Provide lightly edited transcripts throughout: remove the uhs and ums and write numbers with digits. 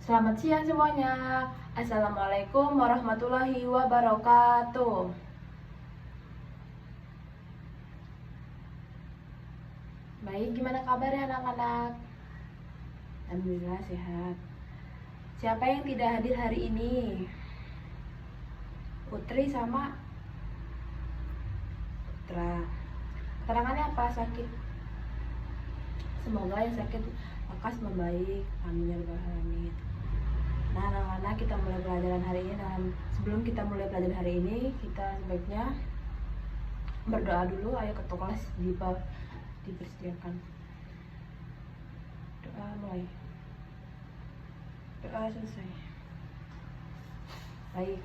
Selamat siang semuanya. Assalamualaikum warahmatullahi wabarakatuh. Baik, gimana kabarnya anak-anak? Alhamdulillah sehat. Siapa yang tidak hadir hari ini? Putri sama Putra. Keterangannya apa? Sakit? Semoga yang sakit lekas membaik. Amin ya rabbal alamin. Nah, anak-anak, kita mulai pelajaran hari ini. Dan sebelum kita mulai pelajaran hari ini, kita sebaiknya berdoa dulu. Ayo ke kelas dipersiapkan. Doa mulai. Doa selesai. Baik,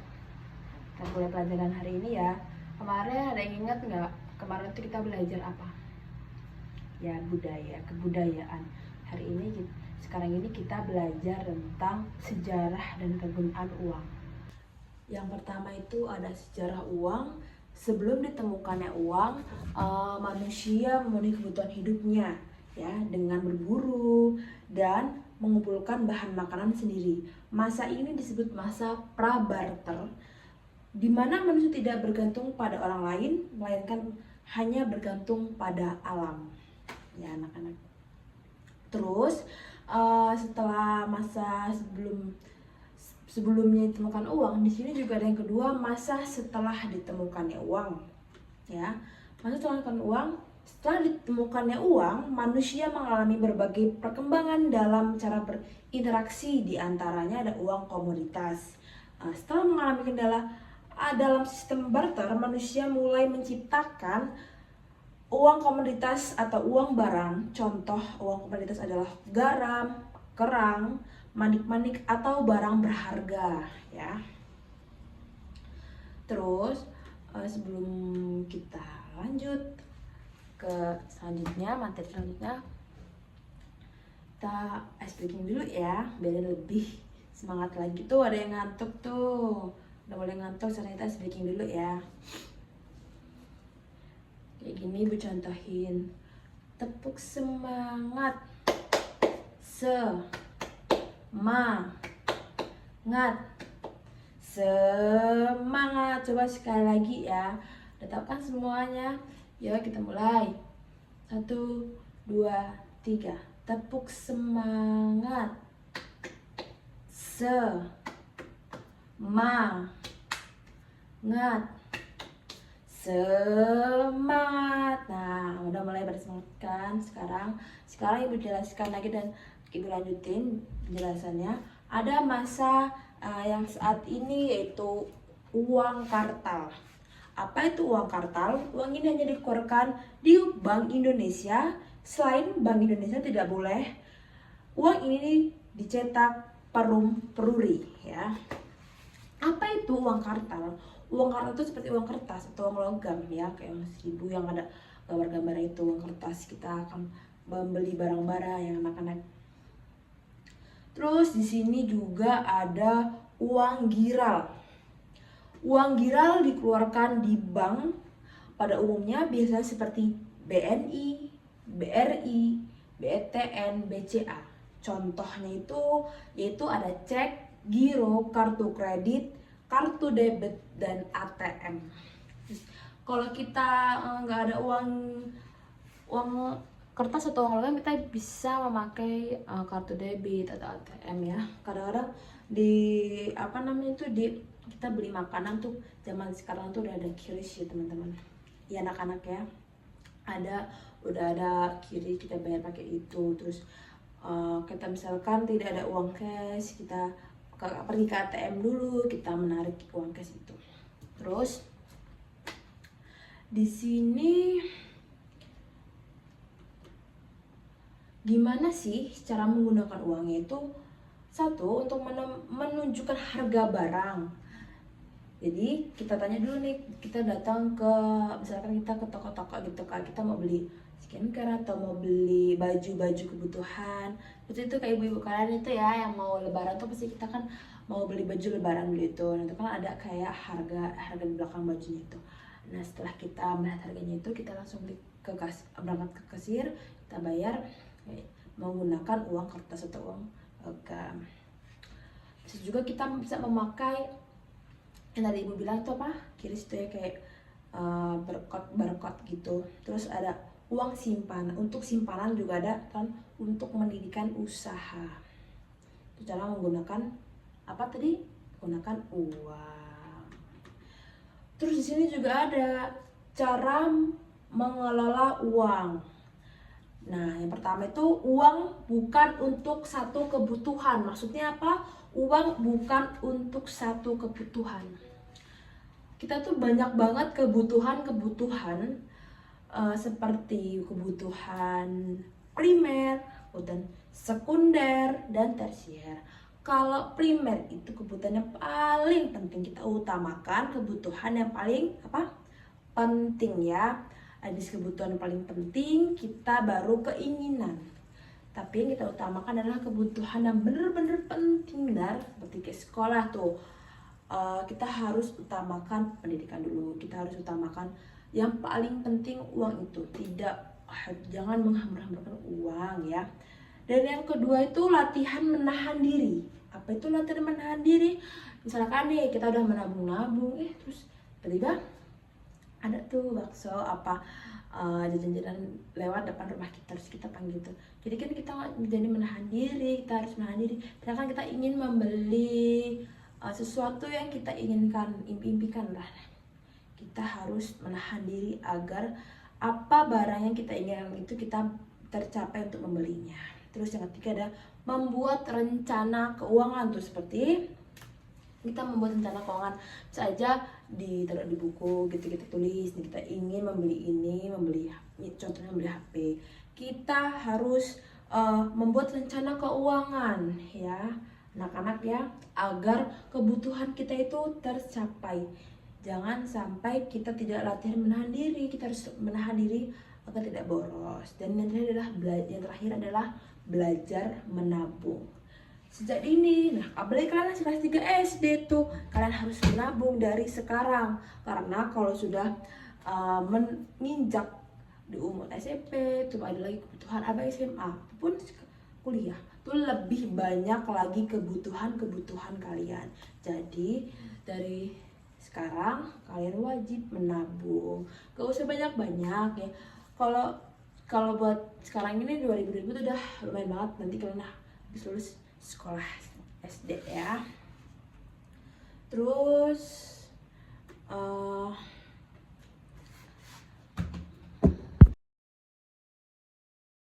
kita mulai pelajaran hari ini ya. Kemarin ada yang ingat nggak? Kemarin itu kita belajar apa? Ya, budaya, kebudayaan. Sekarang ini kita belajar tentang sejarah dan kegunaan uang. Yang pertama itu ada sejarah uang. Sebelum ditemukannya uang, manusia memenuhi kebutuhan hidupnya ya dengan berburu dan mengumpulkan bahan makanan sendiri. Masa ini disebut masa prabarter, di mana manusia tidak bergantung pada orang lain, melainkan hanya bergantung pada alam. Ya anak-anak. Terus setelah masa sebelumnya ditemukan uang, di sini juga ada yang kedua, masa setelah ditemukannya uang. Ya, masa setelah ditemukannya uang, manusia mengalami berbagai perkembangan dalam cara berinteraksi. Di antaranya ada uang komoditas. Setelah mengalami kendala dalam sistem barter, manusia mulai menciptakan uang komoditas atau uang barang. Contoh uang komoditas adalah garam, kerang, manik-manik atau barang berharga ya. Terus sebelum kita lanjut ke selanjutnya, materi selanjutnya, kita ice breaking dulu ya, biar lebih semangat lagi. Tuh ada yang ngantuk tuh, udah mulai ngantuk, sekarang kita ice breaking dulu ya. Kayak gini Bu contohin. Tepuk semangat. Semangat. Semangat. Coba sekali lagi ya. Tetapkan semuanya. Yuk kita mulai. 1, 2, 3. Tepuk semangat. Semangat. Semangat. Nah, udah mulai bersemangat kan sekarang Ibu jelaskan lagi dan Ibu lanjutin penjelasannya. Ada masa yang saat ini yaitu uang kartal. Apa itu uang kartal? Uang ini hanya dikeluarkan di Bank Indonesia. Selain Bank Indonesia tidak boleh uang ini dicetak perum peruri ya. Apa itu uang kartal? Uang kartal itu seperti uang kertas atau uang logam ya, kayak yang 1000 yang ada gambar-gambar itu uang kertas. Kita akan membeli barang-barang yang anak-anak. Terus di sini juga ada uang giral. Uang giral dikeluarkan di bank pada umumnya biasanya seperti BNI, BRI, BTN, BCA. Contohnya itu yaitu ada cek, giro, kartu kredit, kartu debit, dan ATM. Kalau kita nggak ada uang kertas atau uang logam, kita bisa memakai kartu debit atau ATM ya. Kadang-kadang kita beli makanan tuh zaman sekarang tuh udah ada QRIS ya teman-teman. Ya anak-anak ya. Udah ada QRIS, kita bayar pakai itu. Terus kita misalkan tidak ada uang cash, kita pergi ke ATM dulu, kita menarik uang cash itu. Terus di sini gimana sih cara menggunakan uangnya itu? Satu, untuk menunjukkan harga barang. Jadi kita tanya dulu nih, kita datang ke, misalkan kita ke toko-toko gitu kan, kita mau beli skincare atau mau beli baju-baju kebutuhan. Itu kayak ibu-ibu kalian itu ya, yang mau lebaran tuh pasti kita kan mau beli baju lebaran dulu itu. Nanti kan ada kayak harga di belakang bajunya itu. Nah setelah kita melihat harganya itu, kita langsung berangkat ke kasir, kita bayar menggunakan uang kertas atau uang logam. Terus juga kita bisa memakai yang tadi ibu bilang itu apa, kiris itu ya, kayak barcode gitu. Terus ada uang simpanan, untuk simpanan juga ada kan, untuk pendidikan usaha. Itu cara menggunakan apa tadi, menggunakan uang. Terus di sini juga ada cara mengelola uang. Nah, yang pertama itu uang bukan untuk satu kebutuhan. Maksudnya apa? Uang bukan untuk satu kebutuhan. Kita tuh banyak banget kebutuhan seperti kebutuhan primer, kebutuhan sekunder, dan tersier. Kalau primer itu kebutuhan yang paling penting, kita utamakan kebutuhan yang paling penting ya. Habis kebutuhan yang paling penting, kita baru keinginan. Tapi yang kita utamakan adalah kebutuhan yang bener-bener penting, seperti ke sekolah tuh. Kita harus utamakan pendidikan dulu, kita harus utamakan yang paling penting uang itu, jangan menghambar-hambarkan uang ya. Dan yang kedua itu latihan menahan diri. Apa itu latihan menahan diri? Misalkan nih kita udah menabung-nabung, terus tiba-tiba ada tuh bakso jajan-jajan lewat depan rumah kita, terus kita panggil tuh. Jadi kan kita jadi menahan diri, kita harus menahan diri. Misalkan kita ingin membeli sesuatu yang kita inginkan, impikan lah, kita harus menahan diri agar apa barang yang kita inginkan itu kita tercapai untuk membelinya. Terus yang ketiga ada membuat rencana keuangan tuh, seperti kita membuat rencana keuangan saja ditaruh di buku gitu, kita tulis nih, kita ingin membeli ini, contohnya membeli HP. Kita harus membuat rencana keuangan ya anak-anak ya, agar kebutuhan kita itu tercapai. Jangan sampai kita tidak latihan menahan diri, kita harus menahan diri agar tidak boros. Dan yang terakhir adalah belajar menabung sejak dini. Nah, apalagi kalian kelas 3 SD tuh, kalian harus menabung dari sekarang. Karena kalau sudah menginjak di umur SMP, tuh ada lagi kebutuhan SMA, pun kuliah, tuh lebih banyak lagi kebutuhan kalian. Jadi dari sekarang kalian wajib menabung, gak usah banyak-banyak ya. Kalau buat sekarang ini 2020 itu udah lumayan banget, nanti kalian habis lulus sekolah SD ya.